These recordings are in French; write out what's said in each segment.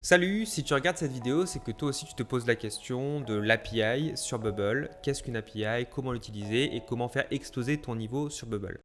Salut, si tu regardes cette vidéo, c'est que toi aussi tu te poses la question de l'API sur Bubble. Qu'est-ce qu'une API, comment l'utiliser et comment faire exploser ton niveau sur Bubble.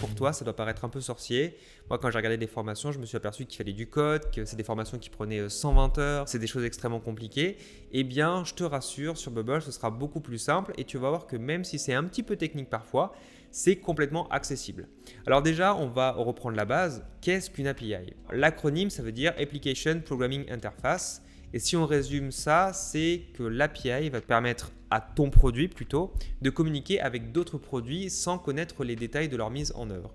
Pour toi, ça doit paraître un peu sorcier. Moi, quand j'ai regardé des formations, je me suis aperçu qu'il fallait du code, que c'est des formations qui prenaient 120 heures, c'est des choses extrêmement compliquées. Eh bien, je te rassure, sur Bubble, ce sera beaucoup plus simple et tu vas voir que même si c'est un petit peu technique parfois, c'est complètement accessible. Alors déjà, on va reprendre la base. Qu'est-ce qu'une API? L'acronyme, ça veut dire Application Programming Interface. Et si on résume ça, c'est que l'API va te permettre à ton produit plutôt de communiquer avec d'autres produits sans connaître les détails de leur mise en œuvre.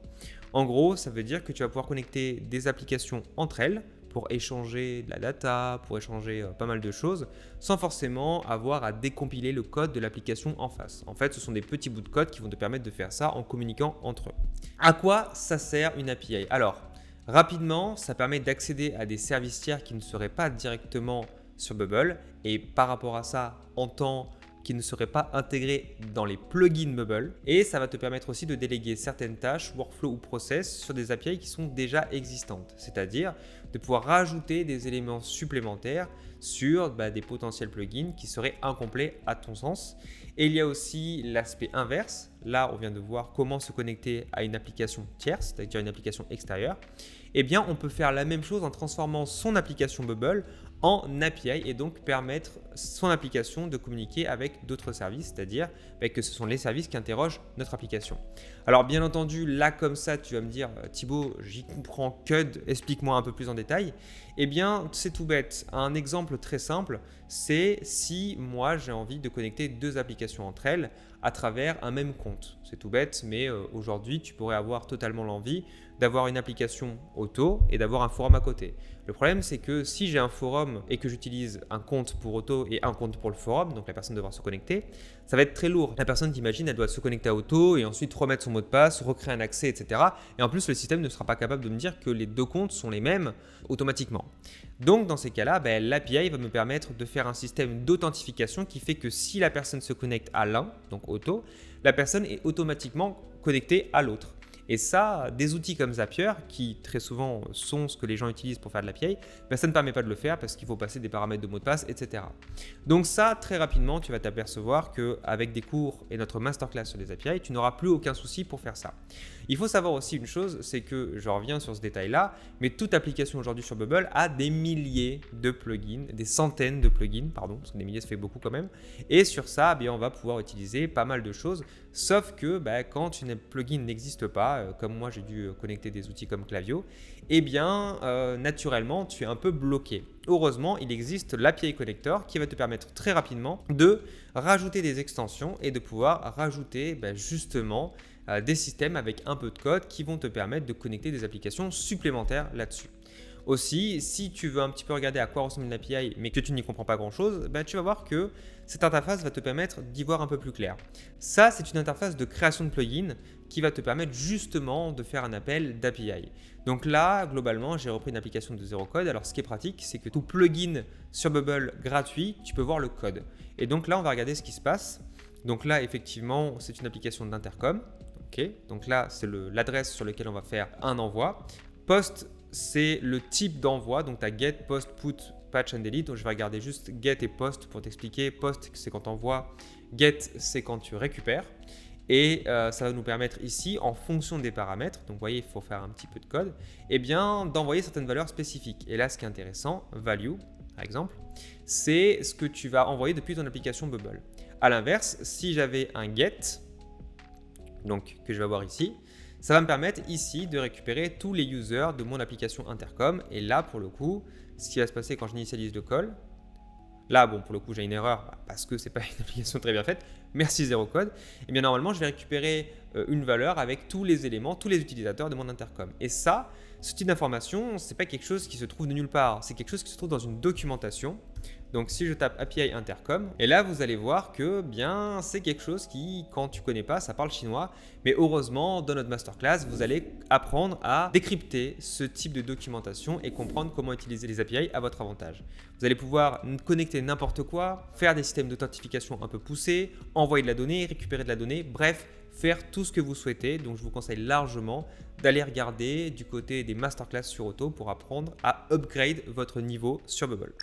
En gros, ça veut dire que tu vas pouvoir connecter des applications entre elles pour échanger de la data, pour échanger pas mal de choses, sans forcément avoir à décompiler le code de l'application en face. En fait, ce sont des petits bouts de code qui vont te permettre de faire ça en communiquant entre eux. À quoi ça sert une API? Alors, rapidement, ça permet d'accéder à des services tiers qui ne seraient pas directement sur Bubble et par rapport à ça, en temps qui ne seraient pas intégrés dans les plugins Bubble. Et ça va te permettre aussi de déléguer certaines tâches, workflow ou process sur des API qui sont déjà existantes. C'est-à-dire de pouvoir rajouter des éléments supplémentaires sur des potentiels plugins qui seraient incomplets à ton sens. Et il y a aussi l'aspect inverse. Là, on vient de voir comment se connecter à une application tierce, c'est-à-dire une application extérieure. Eh bien, on peut faire la même chose en transformant son application Bubble en API et donc permettre son application de communiquer avec d'autres services, c'est-à-dire que ce sont les services qui interrogent notre application. Alors bien entendu, là comme ça, tu vas me dire Thibaut, j'y comprends que, explique-moi un peu plus en détail. Eh bien, c'est tout bête. Un exemple très simple, c'est si moi j'ai envie de connecter deux applications entre elles à travers un même compte. C'est tout bête, mais aujourd'hui, tu pourrais avoir totalement l'envie d'avoir une application auto et d'avoir un forum à côté. Le problème, c'est que si j'ai un forum et que j'utilise un compte pour auto et un compte pour le forum, donc la personne devra se connecter, ça va être très lourd. La personne, t'imagine, elle doit se connecter à auto et ensuite remettre son mot de passe, recréer un accès, etc. Et en plus, le système ne sera pas capable de me dire que les deux comptes sont les mêmes automatiquement. Donc, dans ces cas-là, l'API va me permettre de faire un système d'authentification qui fait que si la personne se connecte à l'un, donc auto, la personne est automatiquement connectée à l'autre. Et ça, des outils comme Zapier, qui très souvent sont ce que les gens utilisent pour faire de l'API, ça ne permet pas de le faire parce qu'il faut passer des paramètres de mot de passe, etc. Donc ça, très rapidement, tu vas t'apercevoir qu'avec des cours et notre masterclass sur les API, tu n'auras plus aucun souci pour faire ça. Il faut savoir aussi une chose, c'est que je reviens sur ce détail-là, mais toute application aujourd'hui sur Bubble a des milliers de plugins, des centaines de plugins, pardon, parce que des milliers ça fait beaucoup quand même. Et sur ça, on va pouvoir utiliser pas mal de choses, sauf que quand une plugin n'existe pas, comme moi j'ai dû connecter des outils comme Klaviyo, naturellement tu es un peu bloqué. Heureusement, il existe l'API Connector qui va te permettre très rapidement de rajouter des extensions et de pouvoir rajouter justement des systèmes avec un peu de code qui vont te permettre de connecter des applications supplémentaires là-dessus. Aussi, si tu veux un petit peu regarder à quoi ressemble une API mais que tu n'y comprends pas grand-chose, tu vas voir que cette interface va te permettre d'y voir un peu plus clair. Ça, c'est une interface de création de plugin qui va te permettre justement de faire un appel d'API. Donc là, globalement, j'ai repris une application de zéro code. Alors, ce qui est pratique, c'est que tout plugin sur Bubble gratuit, tu peux voir le code. Et donc là, on va regarder ce qui se passe. Donc là, effectivement, c'est une application d'intercom. Okay. Donc là, c'est l'adresse sur laquelle on va faire un envoi. Post, c'est le type d'envoi. Donc tu as get, post, put, patch and delete. Donc je vais regarder juste get et post pour t'expliquer. Post, c'est quand tu envoies. Get, c'est quand tu récupères. Et ça va nous permettre ici, en fonction des paramètres, donc vous voyez, il faut faire un petit peu de code, d'envoyer certaines valeurs spécifiques. Et là, ce qui est intéressant, value, par exemple, c'est ce que tu vas envoyer depuis ton application Bubble. À l'inverse, si j'avais un get, donc que je vais avoir ici, ça va me permettre ici de récupérer tous les users de mon application Intercom. Et là, pour le coup, ce qui va se passer quand j'initialise le call, là, pour le coup, j'ai une erreur parce que ce n'est pas une application très bien faite. Merci zéro code. Et bien normalement, je vais récupérer une valeur avec tous les éléments, tous les utilisateurs de mon intercom. Et ça, ce type d'information, ce n'est pas quelque chose qui se trouve de nulle part. C'est quelque chose qui se trouve dans une documentation. Donc si je tape API Intercom, et là vous allez voir que c'est quelque chose qui, quand tu connais pas, ça parle chinois. Mais heureusement, dans notre masterclass, vous allez apprendre à décrypter ce type de documentation et comprendre comment utiliser les API à votre avantage. Vous allez pouvoir connecter n'importe quoi, faire des systèmes d'authentification un peu poussés, envoyer de la donnée, récupérer de la donnée, bref, faire tout ce que vous souhaitez. Donc je vous conseille largement d'aller regarder du côté des masterclass sur Auto pour apprendre à upgrade votre niveau sur Bubble.